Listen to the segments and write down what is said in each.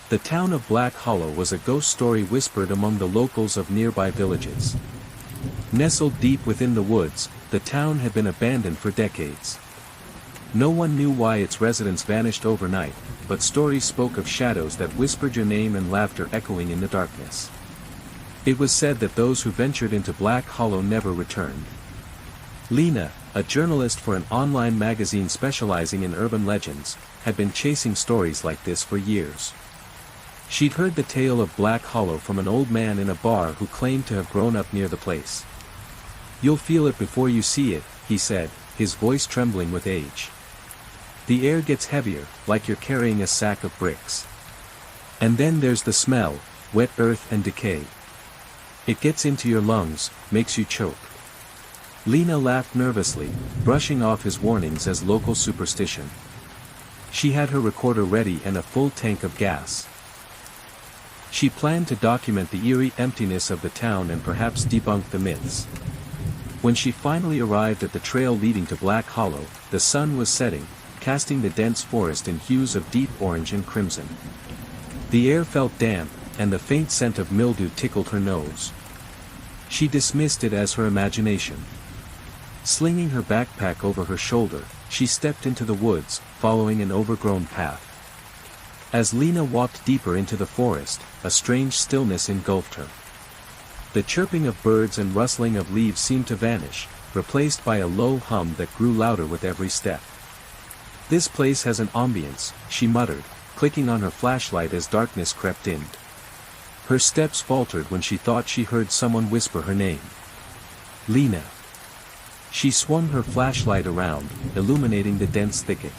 The town of Black Hollow was a ghost story whispered among the locals of nearby villages. Nestled deep within the woods, the town had been abandoned for decades. No one knew why its residents vanished overnight, but stories spoke of shadows that whispered your name and laughter echoing in the darkness. It was said that those who ventured into Black Hollow never returned. Lena, a journalist for an online magazine specializing in urban legends, had been chasing stories like this for years. She'd heard the tale of Black Hollow from an old man in a bar who claimed to have grown up near the place. "You'll feel it before you see it," he said, his voice trembling with age. "The air gets heavier, like you're carrying a sack of bricks. And then there's the smell, wet earth and decay. It gets into your lungs, makes you choke." Lena laughed nervously, brushing off his warnings as local superstition. She had her recorder ready and a full tank of gas. She planned to document the eerie emptiness of the town and perhaps debunk the myths. When she finally arrived at the trail leading to Black Hollow, the sun was setting, casting the dense forest in hues of deep orange and crimson. The air felt damp, and the faint scent of mildew tickled her nose. She dismissed it as her imagination. Slinging her backpack over her shoulder, she stepped into the woods, following an overgrown path. As Lena walked deeper into the forest, a strange stillness engulfed her. The chirping of birds and rustling of leaves seemed to vanish, replaced by a low hum that grew louder with every step. "This place has an ambience," she muttered, clicking on her flashlight as darkness crept in. Her steps faltered when she thought she heard someone whisper her name. "Lena." She swung her flashlight around, illuminating the dense thicket.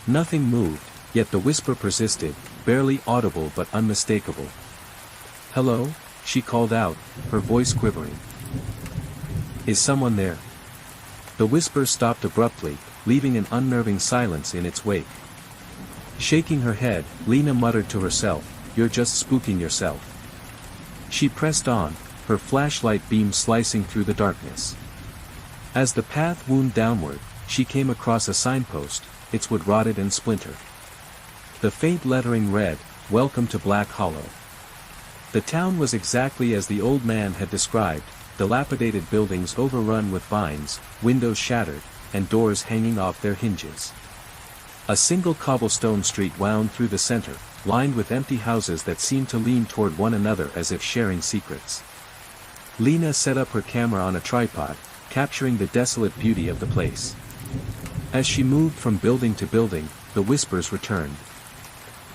Nothing moved, yet the whisper persisted, barely audible but unmistakable. "Hello?" she called out, her voice quivering. "Is someone there?" The whisper stopped abruptly, leaving an unnerving silence in its wake. Shaking her head, Lena muttered to herself, "You're just spooking yourself." She pressed on, her flashlight beam slicing through the darkness. As the path wound downward, she came across a signpost, its wood rotted and splintered. The faint lettering read, "Welcome to Black Hollow." The town was exactly as the old man had described, dilapidated buildings overrun with vines, windows shattered, and doors hanging off their hinges. A single cobblestone street wound through the center, lined with empty houses that seemed to lean toward one another as if sharing secrets. Lena set up her camera on a tripod, capturing the desolate beauty of the place. As she moved from building to building, the whispers returned.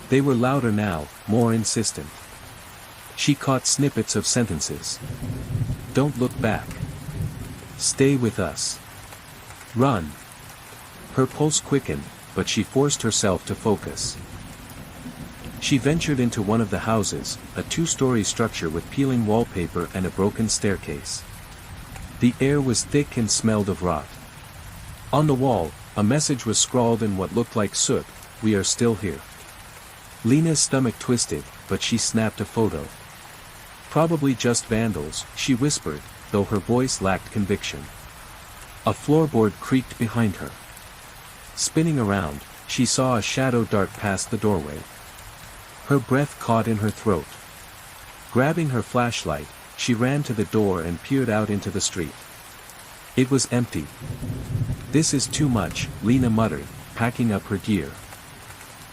They were louder now, more insistent. She caught snippets of sentences. "Don't look back. Stay with us. Run." Her pulse quickened, but she forced herself to focus. She ventured into one of the houses, a two-story structure with peeling wallpaper and a broken staircase. The air was thick and smelled of rot. On the wall, a message was scrawled in what looked like soot, "We are still here." Lena's stomach twisted, but she snapped a photo. "Probably just vandals," she whispered, though her voice lacked conviction. A floorboard creaked behind her. Spinning around, she saw a shadow dart past the doorway. Her breath caught in her throat. Grabbing her flashlight, she ran to the door and peered out into the street. It was empty. "This is too much," Lena muttered, packing up her gear.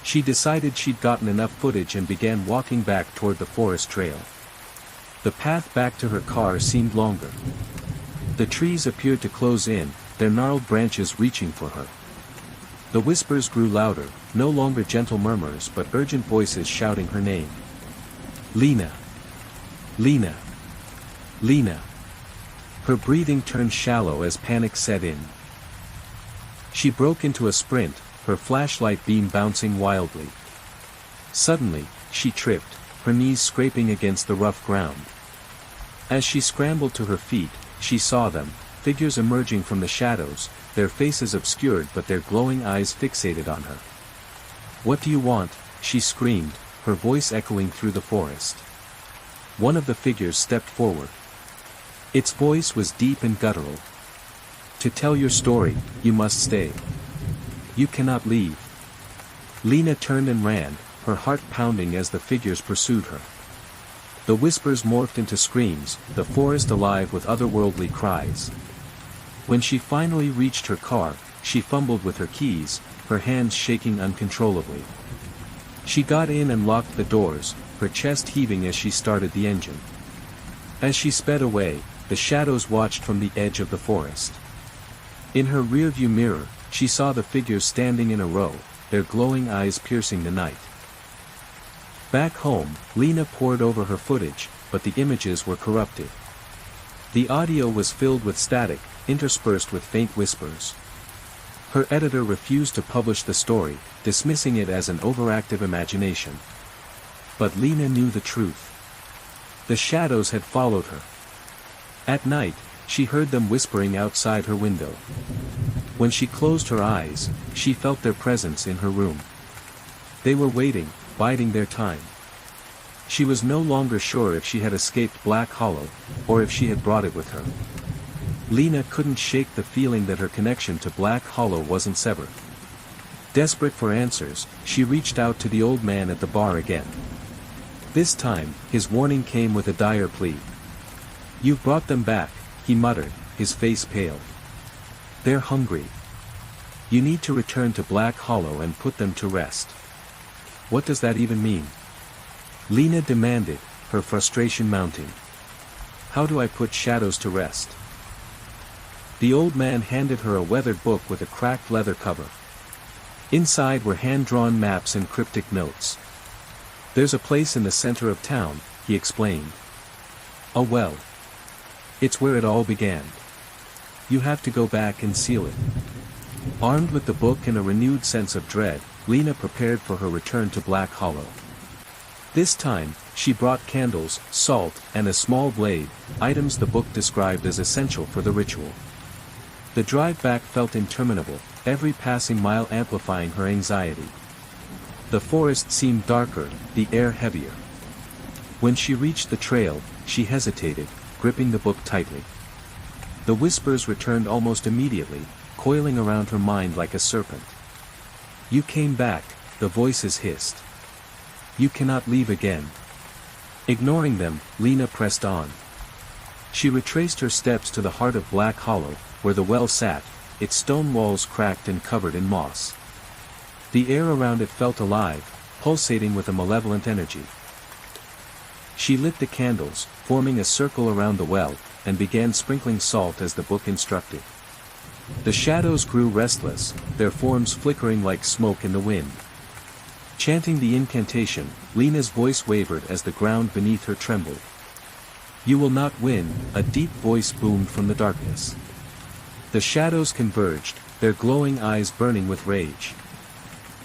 She decided she'd gotten enough footage and began walking back toward the forest trail. The path back to her car seemed longer. The trees appeared to close in, their gnarled branches reaching for her. The whispers grew louder, no longer gentle murmurs but urgent voices shouting her name. "Lena! Lena! Lena!" Her breathing turned shallow as panic set in. She broke into a sprint, her flashlight beam bouncing wildly. Suddenly, she tripped, her knees scraping against the rough ground. As she scrambled to her feet, she saw them, figures emerging from the shadows, their faces obscured but their glowing eyes fixated on her. "What do you want?" she screamed, her voice echoing through the forest. One of the figures stepped forward. Its voice was deep and guttural. "To tell your story, you must stay. You cannot leave." Lena turned and ran, her heart pounding as the figures pursued her. The whispers morphed into screams, the forest alive with otherworldly cries. When she finally reached her car, she fumbled with her keys, her hands shaking uncontrollably. She got in and locked the doors, her chest heaving as she started the engine. As she sped away, the shadows watched from the edge of the forest. In her rearview mirror, she saw the figures standing in a row, their glowing eyes piercing the night. Back home, Lena pored over her footage, but the images were corrupted. The audio was filled with static, interspersed with faint whispers. Her editor refused to publish the story, dismissing it as an overactive imagination. But Lena knew the truth. The shadows had followed her. At night, she heard them whispering outside her window. When she closed her eyes, she felt their presence in her room. They were waiting, biding their time. She was no longer sure if she had escaped Black Hollow, or if she had brought it with her. Lena couldn't shake the feeling that her connection to Black Hollow wasn't severed. Desperate for answers, she reached out to the old man at the bar again. This time, his warning came with a dire plea. "You've brought them back," he muttered, his face pale. "They're hungry. You need to return to Black Hollow and put them to rest." "What does that even mean?" Lena demanded, her frustration mounting. "How do I put shadows to rest?" The old man handed her a weathered book with a cracked leather cover. Inside were hand-drawn maps and cryptic notes. "There's a place in the center of town," he explained. "A well. It's where it all began. You have to go back and seal it." Armed with the book and a renewed sense of dread, Lena prepared for her return to Black Hollow. This time, she brought candles, salt, and a small blade, items the book described as essential for the ritual. The drive back felt interminable, every passing mile amplifying her anxiety. The forest seemed darker, the air heavier. When she reached the trail, she hesitated, gripping the book tightly. The whispers returned almost immediately, coiling around her mind like a serpent. "You came back," the voices hissed. "You cannot leave again." Ignoring them, Lena pressed on. She retraced her steps to the heart of Black Hollow, where the well sat, its stone walls cracked and covered in moss. The air around it felt alive, pulsating with a malevolent energy. She lit the candles, forming a circle around the well, and began sprinkling salt as the book instructed. The shadows grew restless, their forms flickering like smoke in the wind. Chanting the incantation, Lena's voice wavered as the ground beneath her trembled. "You will not win," a deep voice boomed from the darkness. The shadows converged, their glowing eyes burning with rage.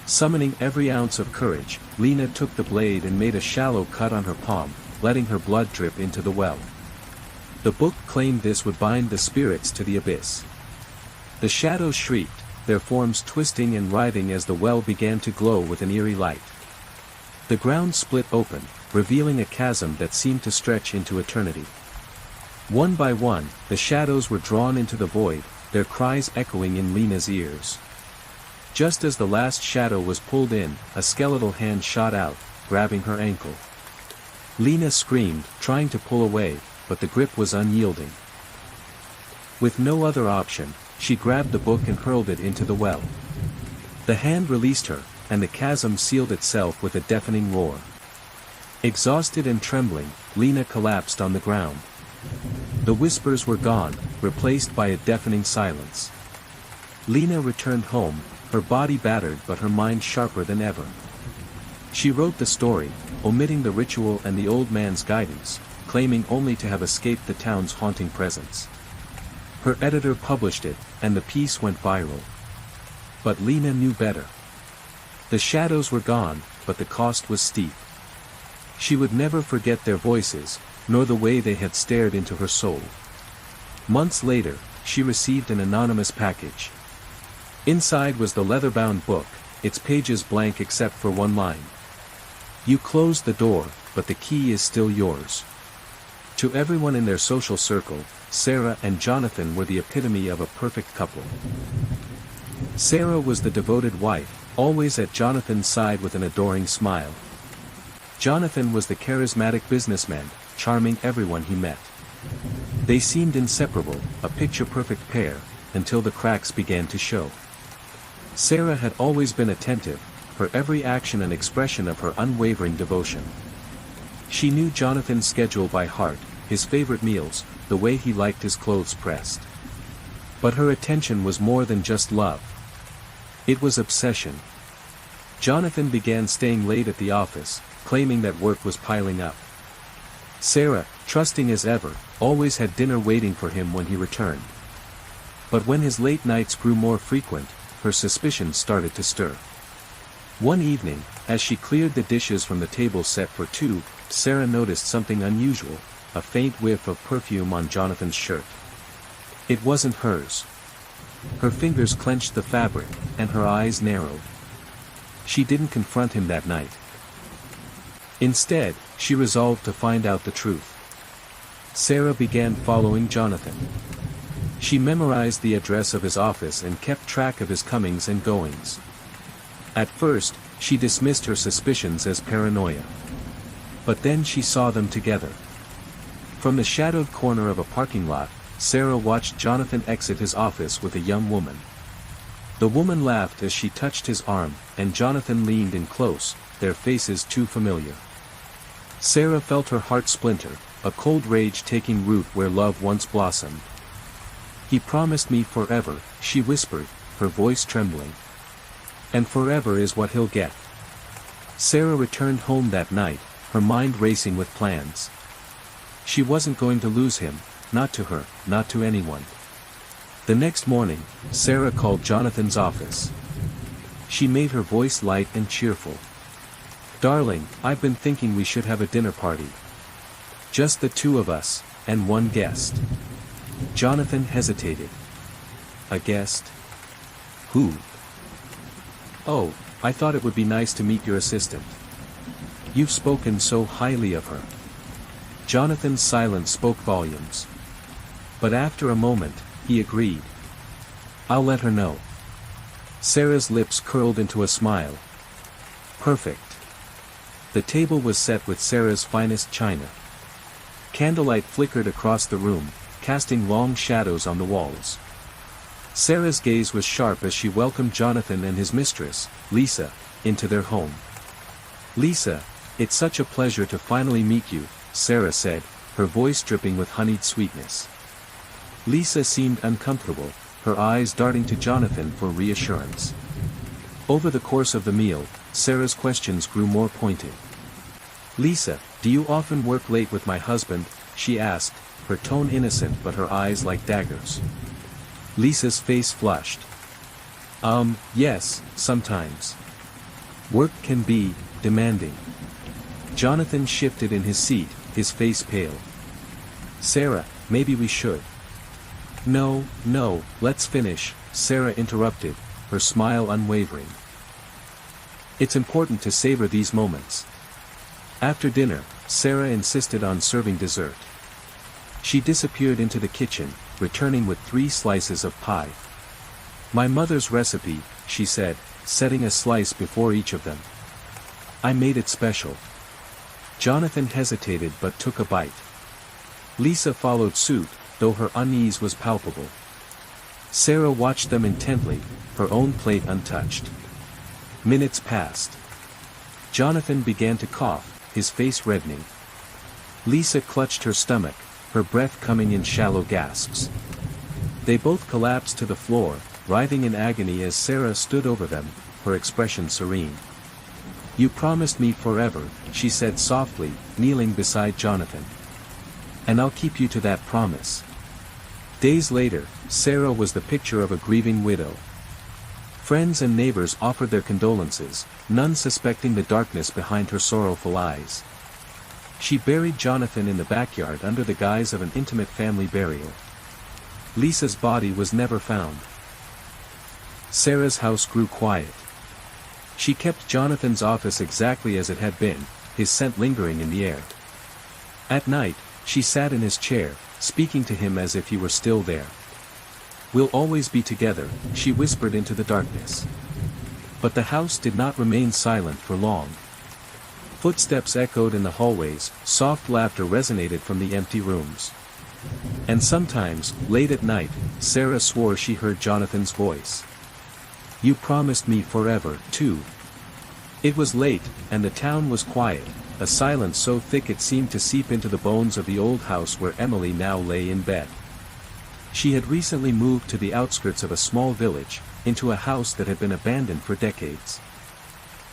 Summoning every ounce of courage, Lena took the blade and made a shallow cut on her palm, letting her blood drip into the well. The book claimed this would bind the spirits to the abyss. The shadows shrieked, their forms twisting and writhing as the well began to glow with an eerie light. The ground split open, revealing a chasm that seemed to stretch into eternity. One by one, the shadows were drawn into the void, their cries echoing in Lena's ears. Just as the last shadow was pulled in, a skeletal hand shot out, grabbing her ankle. Lena screamed, trying to pull away, but the grip was unyielding. With no other option, she grabbed the book and hurled it into the well. The hand released her, and the chasm sealed itself with a deafening roar. Exhausted and trembling, Lena collapsed on the ground. The whispers were gone, replaced by a deafening silence. Lena returned home, her body battered but her mind sharper than ever. She wrote the story, omitting the ritual and the old man's guidance, claiming only to have escaped the town's haunting presence. Her editor published it, and the piece went viral. But Lena knew better. The shadows were gone, but the cost was steep. She would never forget their voices, nor the way they had stared into her soul. Months later, she received an anonymous package. Inside was the leather-bound book, its pages blank except for one line. "You closed the door, but the key is still yours." To everyone in their social circle, Sarah and Jonathan were the epitome of a perfect couple. Sarah was the devoted wife, always at Jonathan's side with an adoring smile. Jonathan was the charismatic businessman, charming everyone he met. They seemed inseparable, a picture-perfect pair, until the cracks began to show. Sarah had always been attentive, her every action an expression of her unwavering devotion. She knew Jonathan's schedule by heart, his favorite meals, the way he liked his clothes pressed. But her attention was more than just love. It was obsession. Jonathan began staying late at the office, claiming that work was piling up. Sarah, trusting as ever, always had dinner waiting for him when he returned. But when his late nights grew more frequent, her suspicions started to stir. One evening, as she cleared the dishes from the table set for two, Sarah noticed something unusual, a faint whiff of perfume on Jonathan's shirt. It wasn't hers. Her fingers clenched the fabric, and her eyes narrowed. She didn't confront him that night. Instead, she resolved to find out the truth. Sarah began following Jonathan. She memorized the address of his office and kept track of his comings and goings. At first, she dismissed her suspicions as paranoia. But then she saw them together. From the shadowed corner of a parking lot, Sarah watched Jonathan exit his office with a young woman. The woman laughed as she touched his arm, and Jonathan leaned in close, their faces too familiar. Sarah felt her heart splinter, a cold rage taking root where love once blossomed. "He promised me forever," she whispered, her voice trembling. "And forever is what he'll get." Sarah returned home that night, her mind racing with plans. She wasn't going to lose him, not to her, not to anyone. The next morning, Sarah called Jonathan's office. She made her voice light and cheerful. "Darling, I've been thinking we should have a dinner party. Just the two of us, and one guest." Jonathan hesitated. "A guest? Who?" "Oh, I thought it would be nice to meet your assistant. You've spoken so highly of her." Jonathan's silence spoke volumes. But after a moment, he agreed. "I'll let her know." Sarah's lips curled into a smile. Perfect. The table was set with Sarah's finest china. Candlelight flickered across the room, casting long shadows on the walls. Sarah's gaze was sharp as she welcomed Jonathan and his mistress, Lisa, into their home. "Lisa, it's such a pleasure to finally meet you," Sarah said, her voice dripping with honeyed sweetness. Lisa seemed uncomfortable, her eyes darting to Jonathan for reassurance. Over the course of the meal, Sarah's questions grew more pointed. "Lisa, do you often work late with my husband?" she asked, her tone innocent but her eyes like daggers. Lisa's face flushed. Yes, sometimes. Work can be demanding." Jonathan shifted in his seat, his face pale. "Sarah, maybe we should." No, let's finish," Sarah interrupted, her smile unwavering. "It's important to savor these moments." After dinner, Sarah insisted on serving dessert. She disappeared into the kitchen, returning with 3 slices of pie. "My mother's recipe," she said, setting a slice before each of them. "I made it special." Jonathan hesitated but took a bite. Lisa followed suit, though her unease was palpable. Sarah watched them intently, her own plate untouched. Minutes passed. Jonathan began to cough, his face reddening. Lisa clutched her stomach, her breath coming in shallow gasps. They both collapsed to the floor, writhing in agony as Sarah stood over them, her expression serene. "You promised me forever," she said softly, kneeling beside Jonathan. "And I'll keep you to that promise." Days later, Sarah was the picture of a grieving widow. Friends and neighbors offered their condolences, none suspecting the darkness behind her sorrowful eyes. She buried Jonathan in the backyard under the guise of an intimate family burial. Lisa's body was never found. Sarah's house grew quiet. She kept Jonathan's office exactly as it had been, his scent lingering in the air. At night, she sat in his chair, speaking to him as if he were still there. "We'll always be together," she whispered into the darkness. But the house did not remain silent for long. Footsteps echoed in the hallways, soft laughter resonated from the empty rooms. And sometimes, late at night, Sarah swore she heard Jonathan's voice. "You promised me forever, too." It was late, and the town was quiet, a silence so thick it seemed to seep into the bones of the old house where Emily now lay in bed. She had recently moved to the outskirts of a small village, into a house that had been abandoned for decades.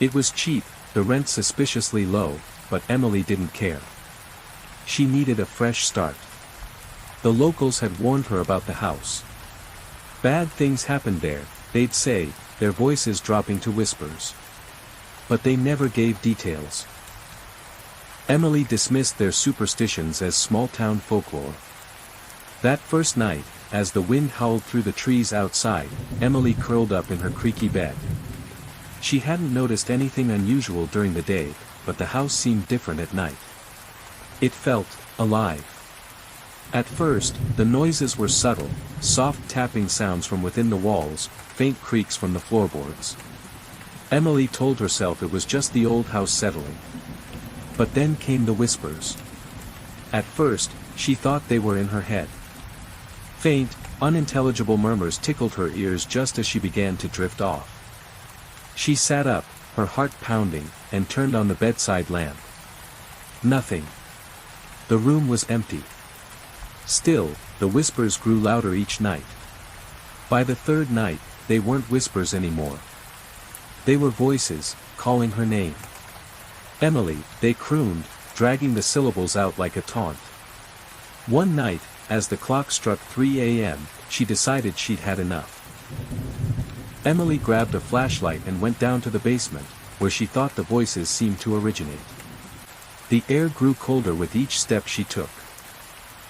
It was cheap, the rent suspiciously low, but Emily didn't care. She needed a fresh start. The locals had warned her about the house. Bad things happened there, they'd say, their voices dropping to whispers. But they never gave details. Emily dismissed their superstitions as small-town folklore. That first night, as the wind howled through the trees outside, Emily curled up in her creaky bed. She hadn't noticed anything unusual during the day, but the house seemed different at night. It felt alive. At first, the noises were subtle, soft tapping sounds from within the walls, faint creaks from the floorboards. Emily told herself it was just the old house settling. But then came the whispers. At first, she thought they were in her head. Faint, unintelligible murmurs tickled her ears just as she began to drift off. She sat up, her heart pounding, and turned on the bedside lamp. Nothing. The room was empty. Still, the whispers grew louder each night. By the third night, they weren't whispers anymore. They were voices, calling her name. Emily, they crooned, dragging the syllables out like a taunt. One night, as the clock struck 3 a.m., she decided she'd had enough. Emily grabbed a flashlight and went down to the basement, where she thought the voices seemed to originate. The air grew colder with each step she took.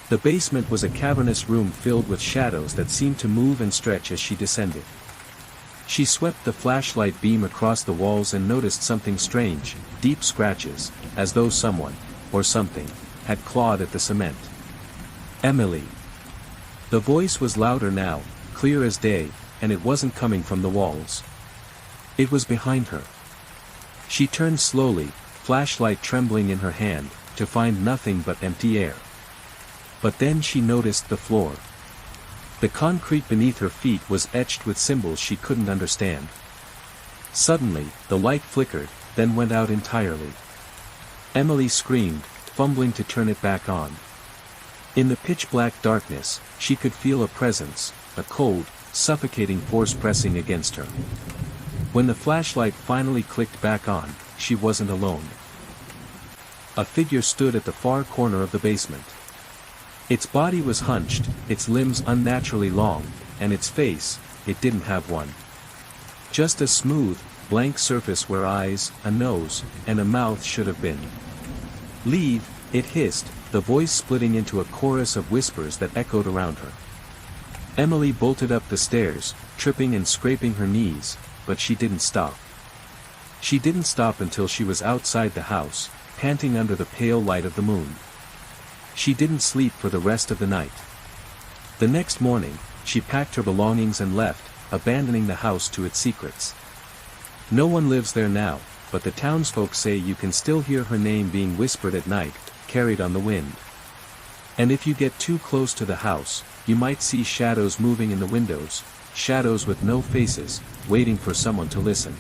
The basement was a cavernous room filled with shadows that seemed to move and stretch as she descended. She swept the flashlight beam across the walls and noticed something strange, deep scratches, as though someone, or something, had clawed at the cement. Emily. The voice was louder now, clear as day, and it wasn't coming from the walls. It was behind her. She turned slowly, flashlight trembling in her hand, to find nothing but empty air. But then she noticed the floor. The concrete beneath her feet was etched with symbols she couldn't understand. Suddenly, the light flickered, then went out entirely. Emily screamed, fumbling to turn it back on. In the pitch-black darkness, she could feel a presence, a cold, suffocating force pressing against her. When the flashlight finally clicked back on, she wasn't alone. A figure stood at the far corner of the basement. Its body was hunched, its limbs unnaturally long, and its face, it didn't have one. Just a smooth, blank surface where eyes, a nose, and a mouth should have been. "Leave," it hissed, the voice splitting into a chorus of whispers that echoed around her. Emily bolted up the stairs, tripping and scraping her knees, but she didn't stop. She didn't stop until she was outside the house, panting under the pale light of the moon. She didn't sleep for the rest of the night. The next morning, she packed her belongings and left, abandoning the house to its secrets. No one lives there now, but the townsfolk say you can still hear her name being whispered at night, carried on the wind. And if you get too close to the house, you might see shadows moving in the windows, shadows with no faces, waiting for someone to listen.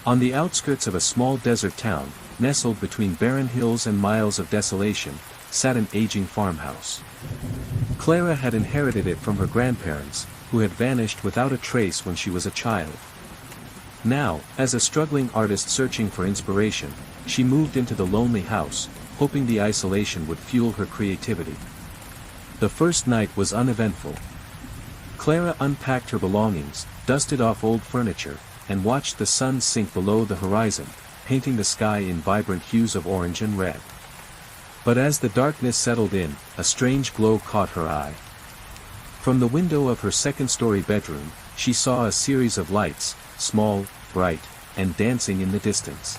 On the outskirts of a small desert town, nestled between barren hills and miles of desolation, sat an aging farmhouse. Clara had inherited it from her grandparents, who had vanished without a trace when she was a child. Now, as a struggling artist searching for inspiration, she moved into the lonely house, hoping the isolation would fuel her creativity. The first night was uneventful. Clara unpacked her belongings, dusted off old furniture, and watched the sun sink below the horizon, painting the sky in vibrant hues of orange and red. But as the darkness settled in, a strange glow caught her eye. From the window of her second-story bedroom, she saw a series of lights, small, bright, and dancing in the distance.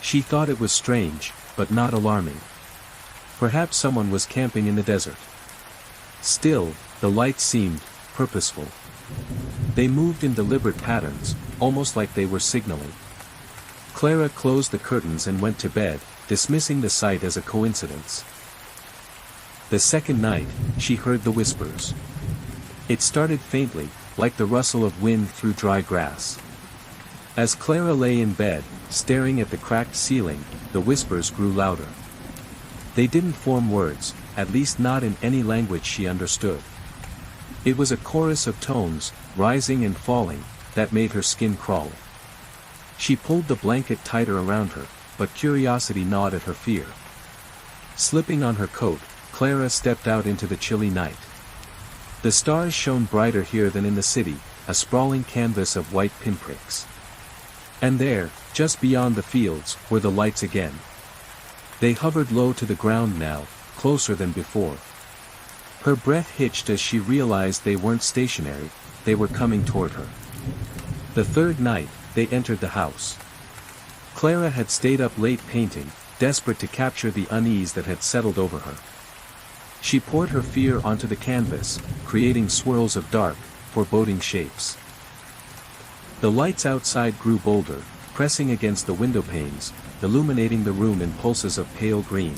She thought it was strange, but not alarming. Perhaps someone was camping in the desert. Still, the lights seemed purposeful. They moved in deliberate patterns, almost like they were signaling. Clara closed the curtains and went to bed, dismissing the sight as a coincidence. The second night, she heard the whispers. It started faintly, like the rustle of wind through dry grass. As Clara lay in bed, staring at the cracked ceiling, the whispers grew louder. They didn't form words, at least not in any language she understood. It was a chorus of tones, rising and falling, that made her skin crawl. She pulled the blanket tighter around her, but curiosity gnawed at her fear. Slipping on her coat, Clara stepped out into the chilly night. The stars shone brighter here than in the city, a sprawling canvas of white pinpricks. And there, just beyond the fields, were the lights again. They hovered low to the ground now, closer than before. Her breath hitched as she realized they weren't stationary, they were coming toward her. The third night, they entered the house. Clara had stayed up late painting, desperate to capture the unease that had settled over her. She poured her fear onto the canvas, creating swirls of dark, foreboding shapes. The lights outside grew bolder, pressing against the window panes, illuminating the room in pulses of pale green.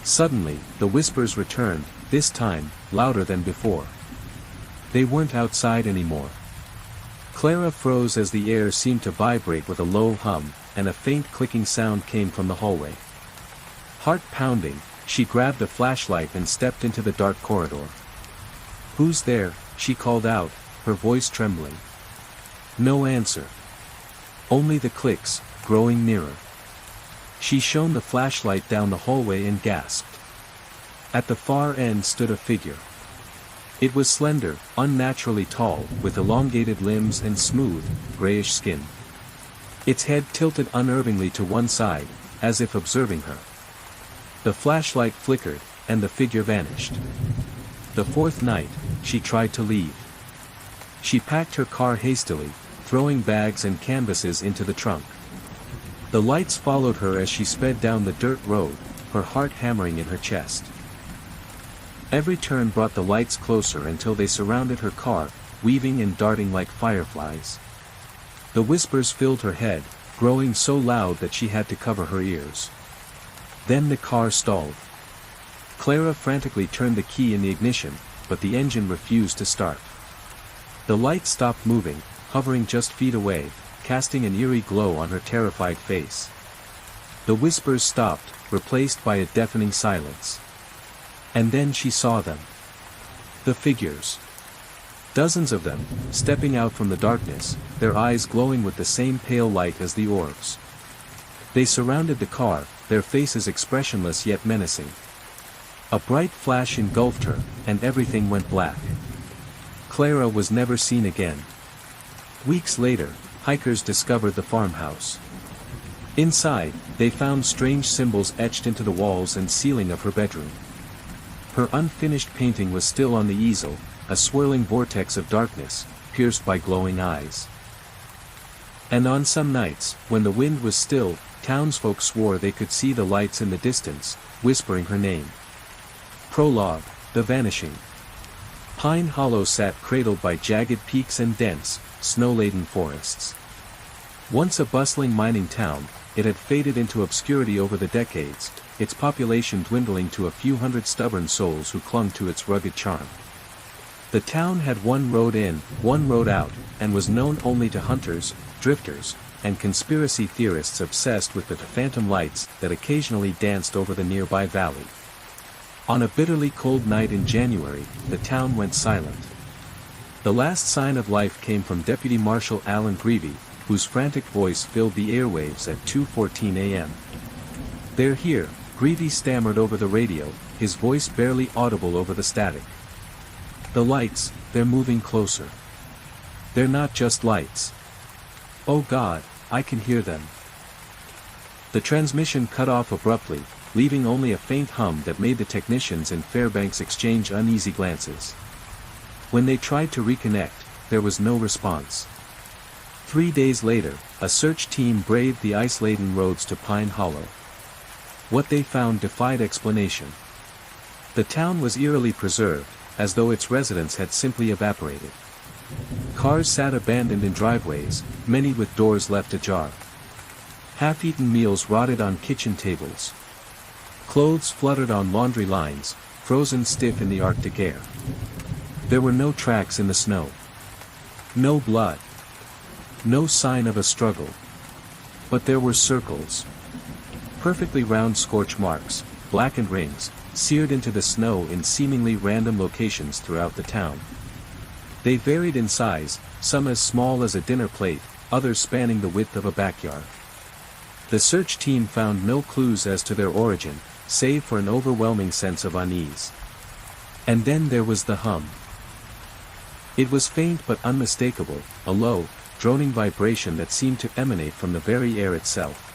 Suddenly, the whispers returned, this time, louder than before. They weren't outside anymore. Clara froze as the air seemed to vibrate with a low hum, and a faint clicking sound came from the hallway. Heart pounding, she grabbed a flashlight and stepped into the dark corridor. "Who's there?" she called out, her voice trembling. No answer. Only the clicks, growing nearer. She shone the flashlight down the hallway and gasped. At the far end stood a figure. It was slender, unnaturally tall, with elongated limbs and smooth, grayish skin. Its head tilted unnervingly to one side, as if observing her. The flashlight flickered, and the figure vanished. The fourth night, she tried to leave. She packed her car hastily, throwing bags and canvases into the trunk. The lights followed her as she sped down the dirt road, her heart hammering in her chest. Every turn brought the lights closer until they surrounded her car, weaving and darting like fireflies. The whispers filled her head, growing so loud that she had to cover her ears. Then the car stalled. Clara frantically turned the key in the ignition, but the engine refused to start. The light stopped moving, hovering just feet away, casting an eerie glow on her terrified face. The whispers stopped, replaced by a deafening silence. And then she saw them. The figures. Dozens of them, stepping out from the darkness, their eyes glowing with the same pale light as the orbs. They surrounded the car, their faces expressionless yet menacing. A bright flash engulfed her, and everything went black. Clara was never seen again. Weeks later, hikers discovered the farmhouse. Inside, they found strange symbols etched into the walls and ceiling of her bedroom. Her unfinished painting was still on the easel, a swirling vortex of darkness, pierced by glowing eyes. And on some nights, when the wind was still, townsfolk swore they could see the lights in the distance, whispering her name. Prologue: The Vanishing. Pine Hollow sat cradled by jagged peaks and dense, snow-laden forests. Once a bustling mining town, it had faded into obscurity over the decades, its population dwindling to a few hundred stubborn souls who clung to its rugged charm. The town had one road in, one road out, and was known only to hunters, drifters, and conspiracy theorists obsessed with the phantom lights that occasionally danced over the nearby valley. On a bitterly cold night in January, the town went silent. The last sign of life came from Deputy Marshal Alan Greevy, whose frantic voice filled the airwaves at 2:14 a.m. "They're here," Greevy stammered over the radio, his voice barely audible over the static. "The lights, they're moving closer. They're not just lights. Oh God, I can hear them." The transmission cut off abruptly, leaving only a faint hum that made the technicians in Fairbanks exchange uneasy glances. When they tried to reconnect, there was no response. 3 days later, a search team braved the ice-laden roads to Pine Hollow. What they found defied explanation. The town was eerily preserved, as though its residents had simply evaporated. Cars sat abandoned in driveways, many with doors left ajar. Half-eaten meals rotted on kitchen tables. Clothes fluttered on laundry lines, frozen stiff in the Arctic air. There were no tracks in the snow. No blood. No sign of a struggle. But there were circles. Perfectly round scorch marks, blackened rings, seared into the snow in seemingly random locations throughout the town. They varied in size, some as small as a dinner plate, others spanning the width of a backyard. The search team found no clues as to their origin, save for an overwhelming sense of unease. And then there was the hum. It was faint but unmistakable, a low, droning vibration that seemed to emanate from the very air itself.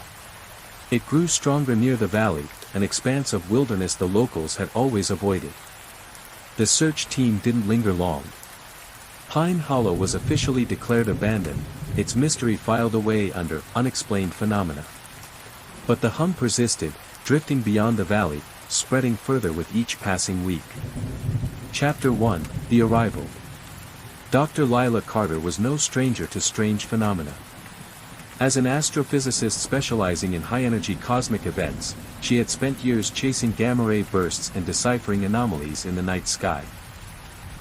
It grew stronger near the valley, an expanse of wilderness the locals had always avoided. The search team didn't linger long. Pine Hollow was officially declared abandoned, its mystery filed away under unexplained phenomena. But the hum persisted, drifting beyond the valley, spreading further with each passing week. Chapter 1: The Arrival. Dr. Lila Carter was no stranger to strange phenomena. As an astrophysicist specializing in high-energy cosmic events, she had spent years chasing gamma-ray bursts and deciphering anomalies in the night sky.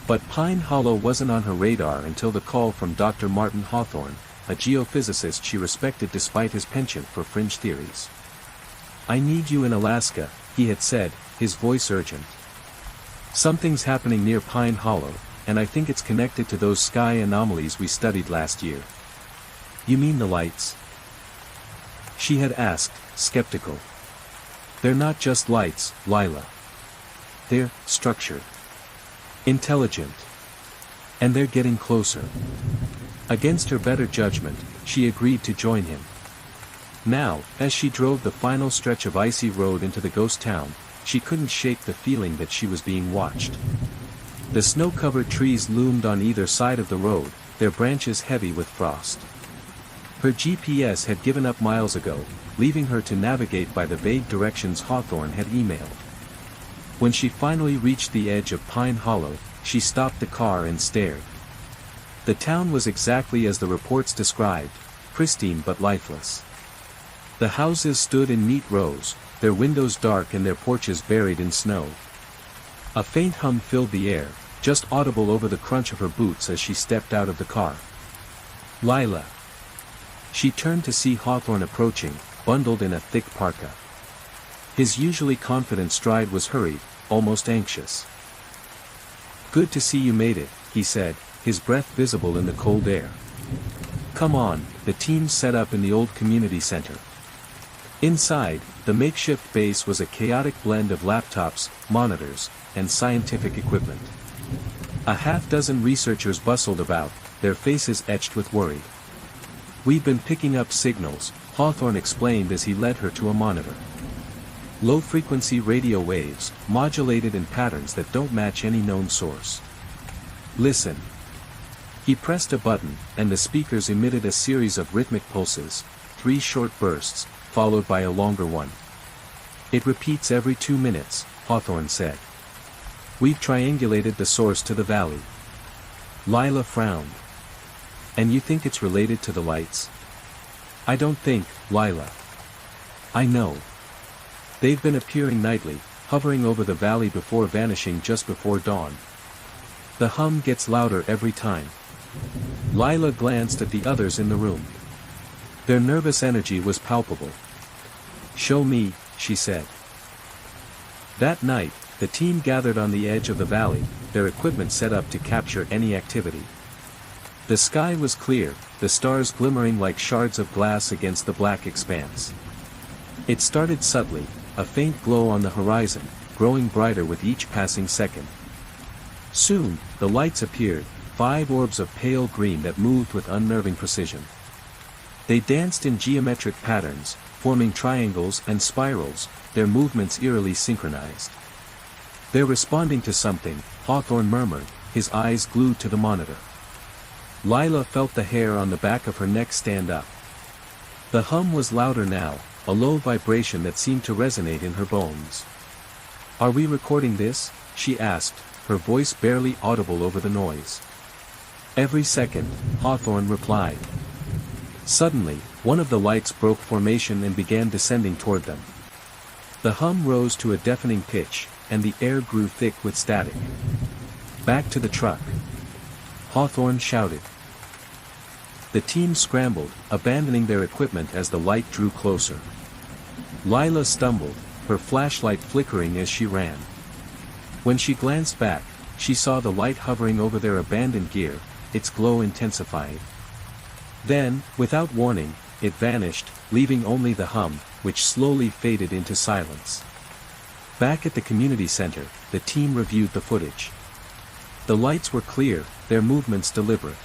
But Pine Hollow wasn't on her radar until the call from Dr. Martin Hawthorne, a geophysicist she respected despite his penchant for fringe theories. "I need you in Alaska," he had said, his voice urgent. "Something's happening near Pine Hollow, and I think it's connected to those sky anomalies we studied last year." "You mean the lights?" she had asked, skeptical. "They're not just lights, Lila. They're structured. Intelligent. And they're getting closer." Against her better judgment, she agreed to join him. Now, as she drove the final stretch of icy road into the ghost town, she couldn't shake the feeling that she was being watched. The snow-covered trees loomed on either side of the road, their branches heavy with frost. Her GPS had given up miles ago, leaving her to navigate by the vague directions Hawthorne had emailed. When she finally reached the edge of Pine Hollow, she stopped the car and stared. The town was exactly as the reports described, pristine but lifeless. The houses stood in neat rows, their windows dark and their porches buried in snow. A faint hum filled the air, just audible over the crunch of her boots as she stepped out of the car. "Lila." She turned to see Hawthorne approaching, bundled in a thick parka. His usually confident stride was hurried, almost anxious. "Good to see you made it," he said, his breath visible in the cold air. "Come on." The team set up in the old community center. Inside, the makeshift base was a chaotic blend of laptops, monitors, and scientific equipment. A half-dozen researchers bustled about, their faces etched with worry. "We've been picking up signals," Hawthorne explained as he led her to a monitor. "Low-frequency radio waves, modulated in patterns that don't match any known source. Listen." He pressed a button, and the speakers emitted a series of rhythmic pulses, 3 short bursts, followed by a longer one. "It repeats every 2 minutes, Hawthorne said. "We've triangulated the source to the valley." Lila frowned. "And you think it's related to the lights?" "I don't think, Lila. I know. They've been appearing nightly, hovering over the valley before vanishing just before dawn. The hum gets louder every time." Lila glanced at the others in the room. Their nervous energy was palpable. "Show me," she said. That night, the team gathered on the edge of the valley, their equipment set up to capture any activity. The sky was clear, the stars glimmering like shards of glass against the black expanse. It started subtly, a faint glow on the horizon, growing brighter with each passing second. Soon, the lights appeared, 5 orbs of pale green that moved with unnerving precision. They danced in geometric patterns, forming triangles and spirals, their movements eerily synchronized. "They're responding to something," Hawthorne murmured, his eyes glued to the monitor. Lila felt the hair on the back of her neck stand up. The hum was louder now, a low vibration that seemed to resonate in her bones. "Are we recording this?" she asked, her voice barely audible over the noise. Every second, Hawthorne replied. Suddenly, one of the lights broke formation and began descending toward them. The hum rose to a deafening pitch, and the air grew thick with static. "Back to the truck!" Hawthorne shouted. The team scrambled, abandoning their equipment as the light drew closer. Lila stumbled, her flashlight flickering as she ran. When she glanced back, she saw the light hovering over their abandoned gear, its glow intensifying. Then, without warning, it vanished, leaving only the hum, which slowly faded into silence. Back at the community center, the team reviewed the footage. The lights were clear, their movements deliberate.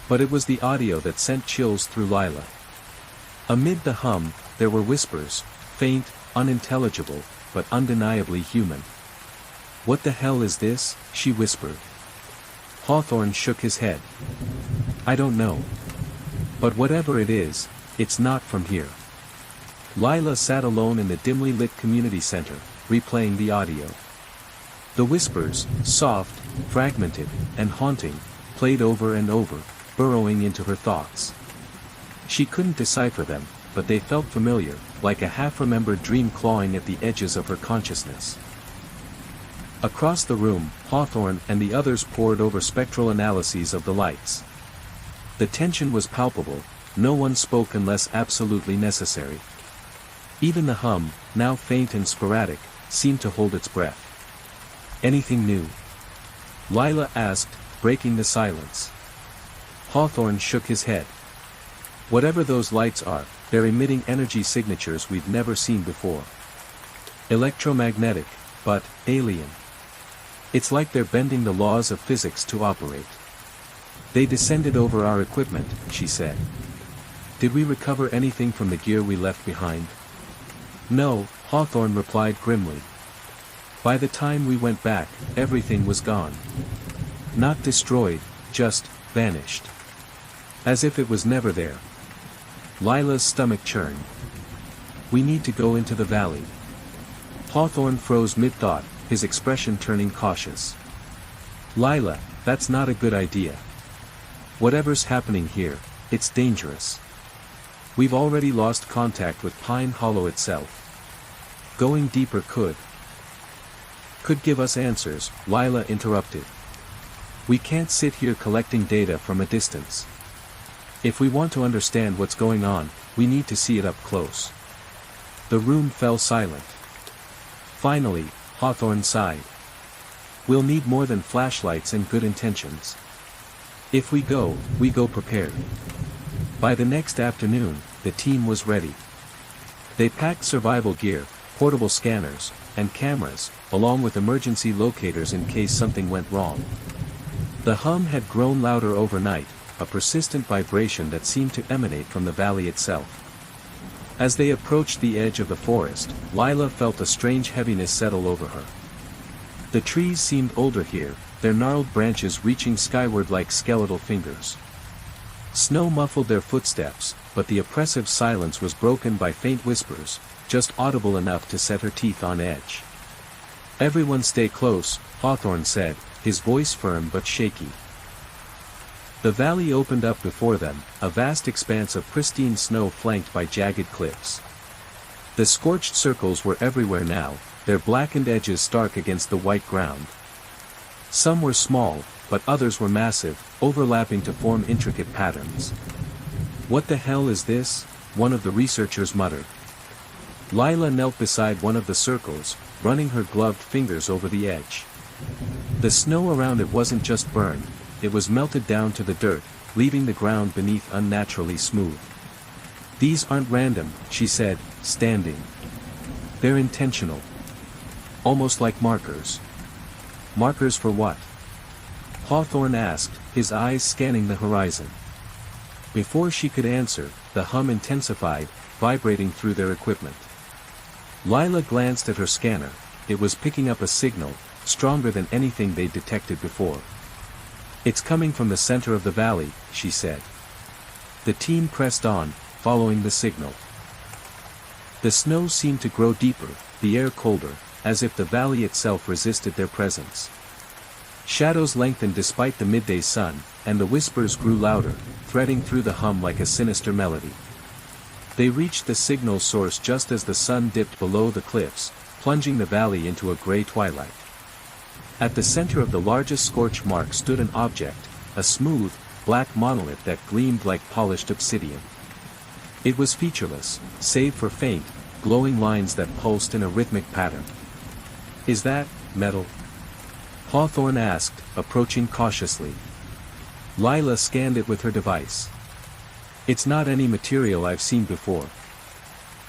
But it was the audio that sent chills through Lila. Amid the hum, there were whispers, faint, unintelligible, but undeniably human. "What the hell is this?" she whispered. Hawthorne shook his head. "I don't know. But whatever it is, it's not from here." Lila sat alone in the dimly lit community center, replaying the audio. The whispers, soft, fragmented, and haunting, played over and over, burrowing into her thoughts. She couldn't decipher them, but they felt familiar, like a half-remembered dream clawing at the edges of her consciousness. Across the room, Hawthorne and the others pored over spectral analyses of the lights. The tension was palpable, no one spoke unless absolutely necessary. Even the hum, now faint and sporadic, seemed to hold its breath. "Anything new?" Lila asked, breaking the silence. Hawthorne shook his head. "Whatever those lights are, they're emitting energy signatures we've never seen before. Electromagnetic, but alien. It's like they're bending the laws of physics to operate." "They descended over our equipment," she said. "Did we recover anything from the gear we left behind?" "No," Hawthorne replied grimly. "By the time we went back, everything was gone. Not destroyed, just vanished. As if it was never there." Lila's stomach churned. "We need to go into the valley." Hawthorne froze mid-thought, his expression turning cautious. "Lila, that's not a good idea. Whatever's happening here, it's dangerous. We've already lost contact with Pine Hollow itself. Going deeper could give us answers," Lila interrupted. "We can't sit here collecting data from a distance. If we want to understand what's going on, we need to see it up close." The room fell silent. Finally, Hawthorne sighed. "We'll need more than flashlights and good intentions. If we go prepared." By the next afternoon, the team was ready. They packed survival gear, portable scanners, and cameras, along with emergency locators in case something went wrong. The hum had grown louder overnight, a persistent vibration that seemed to emanate from the valley itself. As they approached the edge of the forest, Lila felt a strange heaviness settle over her. The trees seemed older here, their gnarled branches reaching skyward like skeletal fingers. Snow muffled their footsteps, but the oppressive silence was broken by faint whispers, just audible enough to set her teeth on edge. "Everyone stay close," Hawthorne said, his voice firm but shaky. The valley opened up before them, a vast expanse of pristine snow flanked by jagged cliffs. The scorched circles were everywhere now, their blackened edges stark against the white ground. Some were small, but others were massive, overlapping to form intricate patterns. "What the hell is this?" one of the researchers muttered. Lila knelt beside one of the circles, running her gloved fingers over the edge. The snow around it wasn't just burned, it was melted down to the dirt, leaving the ground beneath unnaturally smooth. "These aren't random," she said, standing. "They're intentional. Almost like markers." "Markers for what?" Hawthorne asked, his eyes scanning the horizon. Before she could answer, the hum intensified, vibrating through their equipment. Lila glanced at her scanner, it was picking up a signal, stronger than anything they'd detected before. "It's coming from the center of the valley," she said. The team pressed on, following the signal. The snow seemed to grow deeper, the air colder, as if the valley itself resisted their presence. Shadows lengthened despite the midday sun, and the whispers grew louder, threading through the hum like a sinister melody. They reached the signal source just as the sun dipped below the cliffs, plunging the valley into a gray twilight. At the center of the largest scorch mark stood an object, a smooth, black monolith that gleamed like polished obsidian. It was featureless, save for faint, glowing lines that pulsed in a rhythmic pattern. "Is that metal?" Hawthorne asked, approaching cautiously. Lila scanned it with her device. "It's not any material I've seen before.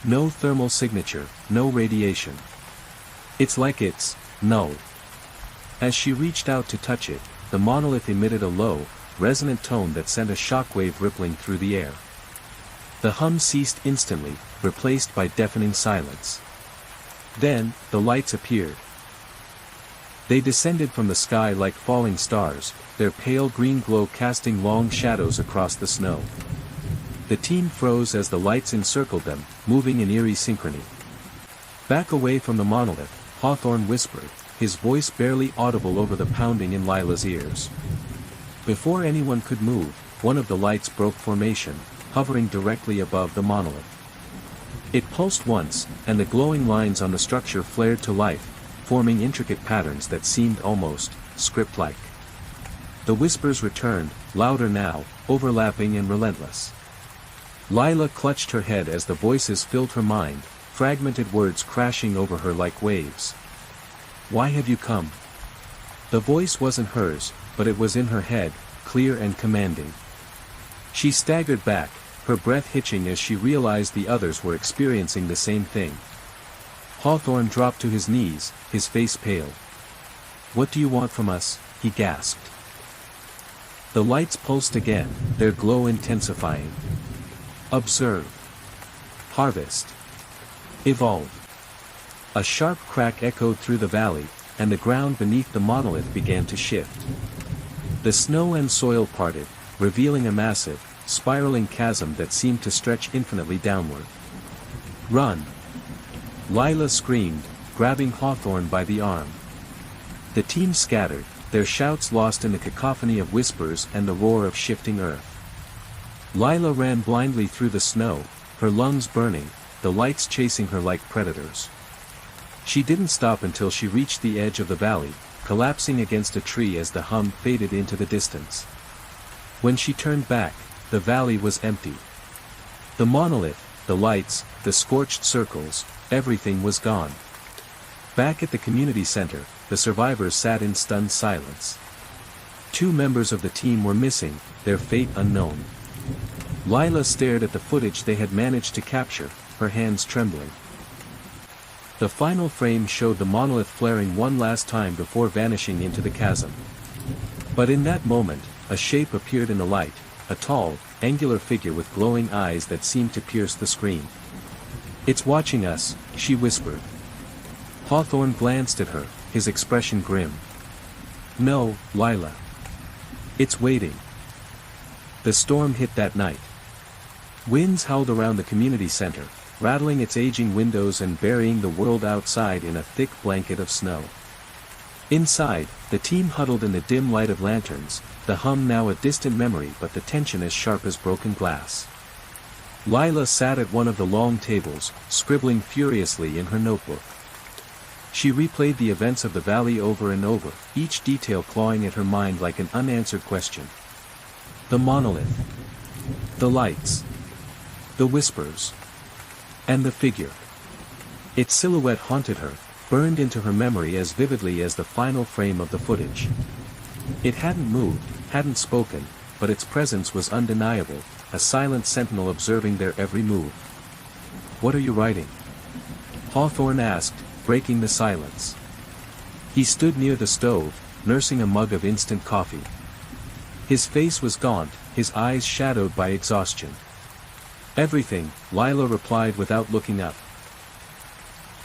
No thermal signature, no radiation. It's like it's null." As she reached out to touch it, the monolith emitted a low, resonant tone that sent a shockwave rippling through the air. The hum ceased instantly, replaced by deafening silence. Then, the lights appeared. They descended from the sky like falling stars, their pale green glow casting long shadows across the snow. The team froze as the lights encircled them, moving in eerie synchrony. Back away from the monolith, Hawthorne whispered, his voice barely audible over the pounding in Lila's ears. Before anyone could move, one of the lights broke formation, hovering directly above the monolith. It pulsed once, and the glowing lines on the structure flared to life, forming intricate patterns that seemed almost script-like. The whispers returned, louder now, overlapping and relentless. Lila clutched her head as the voices filled her mind, fragmented words crashing over her like waves. "Why have you come?" The voice wasn't hers, but it was in her head, clear and commanding. She staggered back, her breath hitching as she realized the others were experiencing the same thing. Hawthorne dropped to his knees, his face pale. "What do you want from us?" he gasped. The lights pulsed again, their glow intensifying. "Observe. Harvest. Evolve." A sharp crack echoed through the valley, and the ground beneath the monolith began to shift. The snow and soil parted, revealing a massive, spiraling chasm that seemed to stretch infinitely downward. "Run!" Lila screamed, grabbing Hawthorne by the arm. The team scattered, their shouts lost in the cacophony of whispers and the roar of shifting earth. Lila ran blindly through the snow, her lungs burning, the lights chasing her like predators. She didn't stop until she reached the edge of the valley, collapsing against a tree as the hum faded into the distance. When she turned back, the valley was empty. The monolith, the lights, the scorched circles, everything was gone. Back at the community center, the survivors sat in stunned silence. 2 members of the team were missing, their fate unknown. Lila stared at the footage they had managed to capture, her hands trembling. The final frame showed the monolith flaring one last time before vanishing into the chasm. But in that moment, a shape appeared in the light, a tall, angular figure with glowing eyes that seemed to pierce the screen. "It's watching us," she whispered. Hawthorne glanced at her, his expression grim. "No, Lila. It's waiting." The storm hit that night. Winds howled around the community center, rattling its aging windows and burying the world outside in a thick blanket of snow. Inside, the team huddled in the dim light of lanterns, the hum now a distant memory but the tension as sharp as broken glass. Lila sat at one of the long tables, scribbling furiously in her notebook. She replayed the events of the valley over and over, each detail clawing at her mind like an unanswered question. The monolith. The lights. The whispers. And the figure. Its silhouette haunted her, burned into her memory as vividly as the final frame of the footage. It hadn't moved, hadn't spoken, but its presence was undeniable, a silent sentinel observing their every move. "What are you writing?" Hawthorne asked, breaking the silence. He stood near the stove, nursing a mug of instant coffee. His face was gaunt, his eyes shadowed by exhaustion. "Everything," Lila replied without looking up.